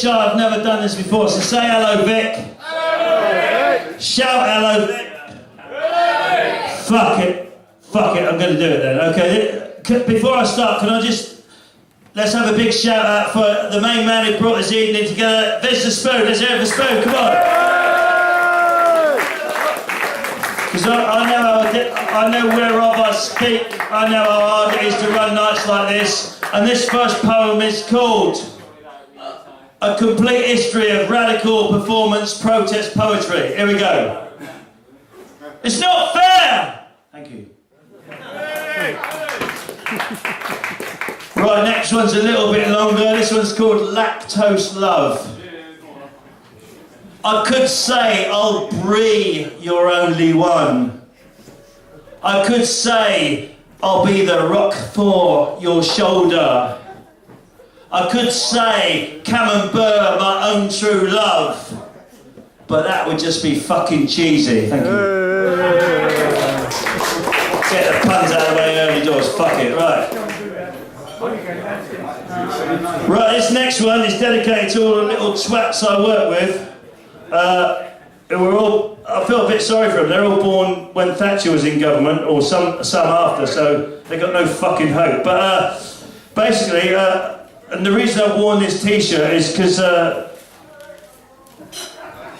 shy, I've never done this before, so say hello, Vic. Hello. Shout hello, Vic. Hello. Fuck it, I'm going to do it then, okay? Before I start, can I just, let's have a big shout out for the main man who brought this evening together, Mr. Spoon. Let's hear it for Spoon, come on. Because I know whereof I speak, I know how hard it is to run nights like this, and this first poem is called A Complete History of Radical Performance Protest Poetry. Here we go. It's not fair! Thank you. Right, next one's a little bit longer. This one's called Lactose Love. I could say I'll brie your only one. I could say I'll be the rock for your shoulder. I could say camembert my own true love. But that would just be fucking cheesy. Thank you. Get the puns out of the way early doors. Fuck it, right. Right, this next one is dedicated to all the little twats I work with. I feel a bit sorry for them. They're all born when Thatcher was in government, or some after, so they got no fucking hope. But basically, and the reason I've worn this t-shirt is because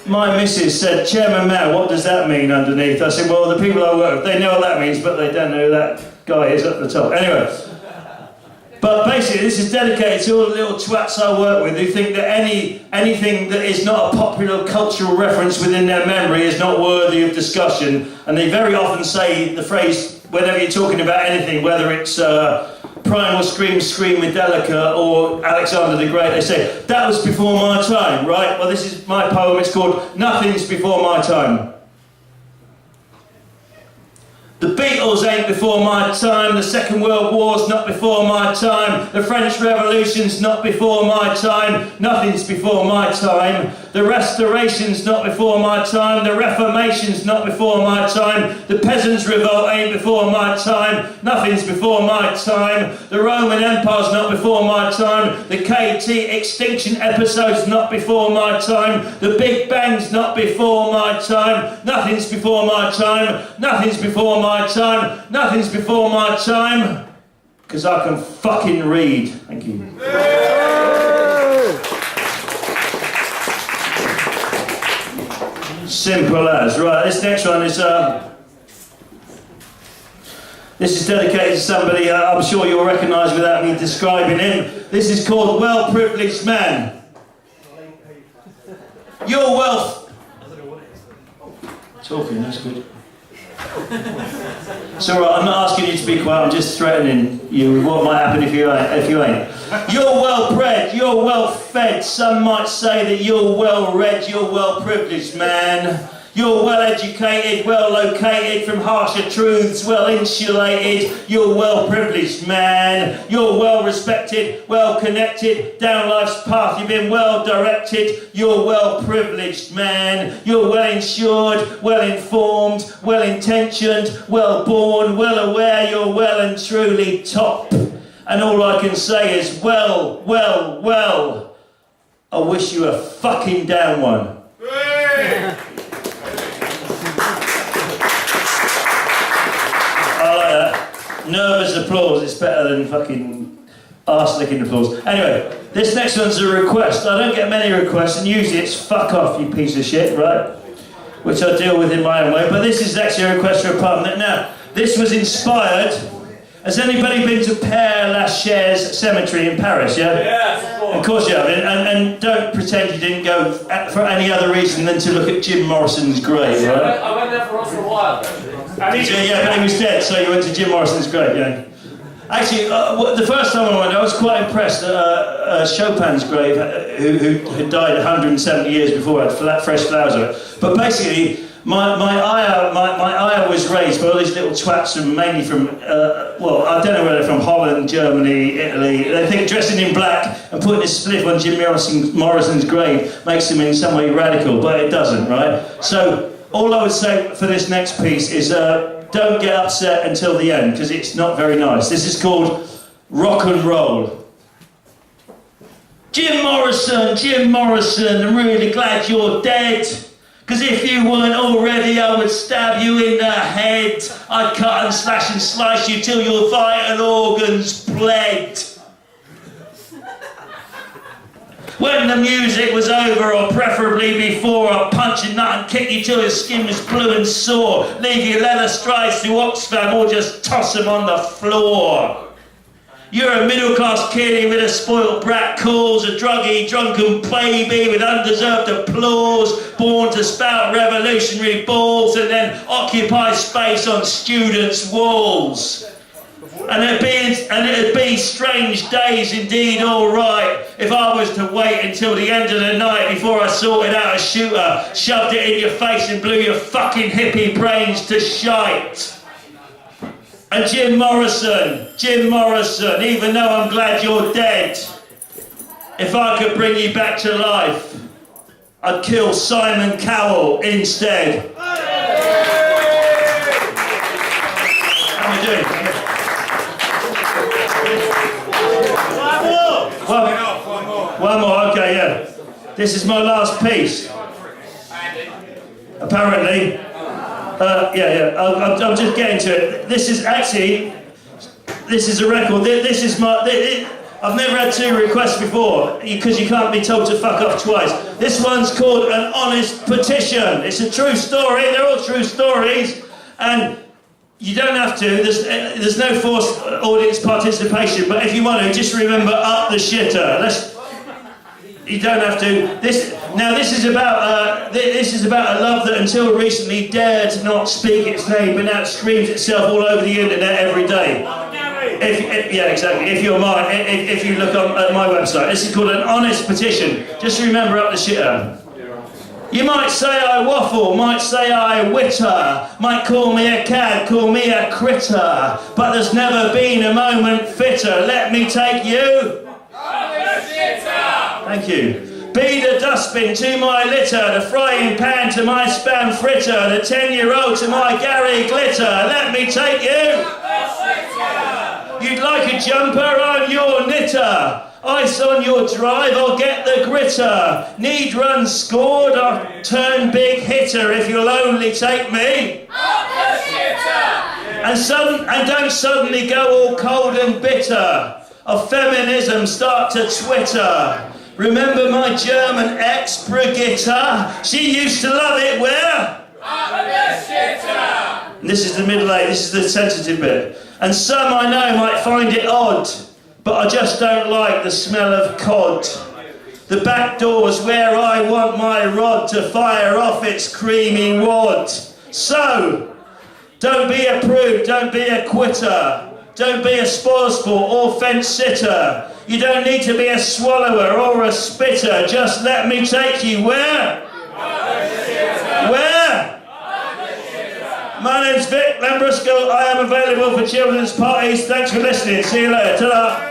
my missus said, Chairman Mao, what does that mean underneath? I said, well, the people I work with, they know what that means, but they don't know who that guy is at the top. Anyway. But basically, this is dedicated to all the little twats I work with who think that anything that is not a popular cultural reference within their memory is not worthy of discussion. And they very often say the phrase, whenever you're talking about anything, whether it's Primal Scream Metallica or Alexander the Great, they say, that was before my time, right? Well, this is my poem, it's called Nothing's Before My Time. The Beatles ain't before my time, the Second World War's not before my time, the French Revolution's not before my time, nothing's before my time, the Restoration's not before my time, the Reformation's not before my time, the Peasants' Revolt ain't before my time, nothing's before my time, the Roman Empire's not before my time, the KT extinction episode's not before my time, the Big Bang's not before my time, nothing's before my time, nothing's before my time, nothing's before my time, because I can fucking read. Thank you. Simple as. Right, this next one is this is dedicated to somebody I'm sure you'll recognise without me describing him. This is called Well Privileged Man. Your wealth. Talking, that's good. It's alright, I'm not asking you to be quiet, I'm just threatening you with what might happen if you ain't. You're well bred, you're well fed, some might say that you're well read, you're well privileged, man. You're well educated, well located from harsher truths, well insulated, you're well privileged, man. You're well respected, well connected, down life's path, you've been well directed, you're well privileged, man. You're well insured, well informed, well intentioned, well born, well aware, you're well and truly top. And all I can say is, well, I wish you a fucking down one. Nervous applause, it's better than fucking arse-licking applause. Anyway, this next one's a request. I don't get many requests, and usually it's fuck off, you piece of shit, right? Which I deal with in my own way, but this is actually a request for a poem. Now, this was inspired. Has anybody been to Père Lachaise Cemetery in Paris, yeah? Yes, of course you have, and don't pretend you didn't go for any other reason than to look at Jim Morrison's grave, right? I went there for a while, actually. Yeah, but he was dead, so you went to Jim Morrison's grave, yeah. Actually, the first time I went, I was quite impressed at Chopin's grave, who had died 170 years before, had fresh flowers on it. But basically, my ire was raised by all these little twats, mainly from, well, I don't know where they're from, Holland, Germany, Italy. They think dressing in black and putting a spliff on Jim Morrison's grave makes them in some way radical, but it doesn't, right? So, all I would say for this next piece is don't get upset until the end, because it's not very nice. This is called Rock and Roll. Jim Morrison, I'm really glad you're dead. Cause if you weren't already, I would stab you in the head. I'd cut and slash and slice you till your vital organs bled. When the music was over, or preferably before, I'd punch a nut and kick you till your skin was blue and sore. Leave your leather strides to Oxfam or just toss them on the floor. You're a middle-class kiddie with a spoilt brat calls, a druggy, drunken baby with undeserved applause, born to spout revolutionary balls and then occupy space on students' walls. And it'd be strange days indeed, all right, if I was to wait until the end of the night before I sorted out a shooter, shoved it in your face and blew your fucking hippie brains to shite. And Jim Morrison, even though I'm glad you're dead, if I could bring you back to life, I'd kill Simon Cowell instead. How are we doing? One more, okay, yeah. This is my last piece. Apparently. I'm just getting to it. This is a record. This is I've never had two requests before, because you can't be told to fuck off twice. This one's called An Honest Petition. It's a true story, they're all true stories, and you don't have to, there's no forced audience participation, but if you want to, just remember up the shitter. You don't have to. This is about a love that until recently dared not speak its name, but now it screams itself all over the internet every day. Exactly. If you look at my website, this is called An Honest Petition. Just remember up the shitter. You might say I waffle, might say I witter, might call me a cad, call me a critter, but there's never been a moment fitter. Let me take you. Thank you. Be the dustbin to my litter, the frying pan to my spam fritter, the 10-year-old to my Gary Glitter. Let me take you. You'd like a jumper, I'm your knitter. Ice on your drive, I'll get the gritter. Need runs scored, I'll turn big hitter if you'll only take me. And don't suddenly go all cold and bitter. Of feminism, start to Twitter. Remember my German ex, Brigitta? She used to love it where? And this is the middle eight, this is the sensitive bit. And some I know might find it odd, but I just don't like the smell of cod. The back door's where I want my rod to fire off its creamy wad. So, don't be a prude, don't be a quitter. Don't be a spoilsport or fence sitter. You don't need to be a swallower or a spitter. Just let me take you where? Where? My name's Vic Lambrusco. I am available for children's parties. Thanks for listening. See you later. Ta-da.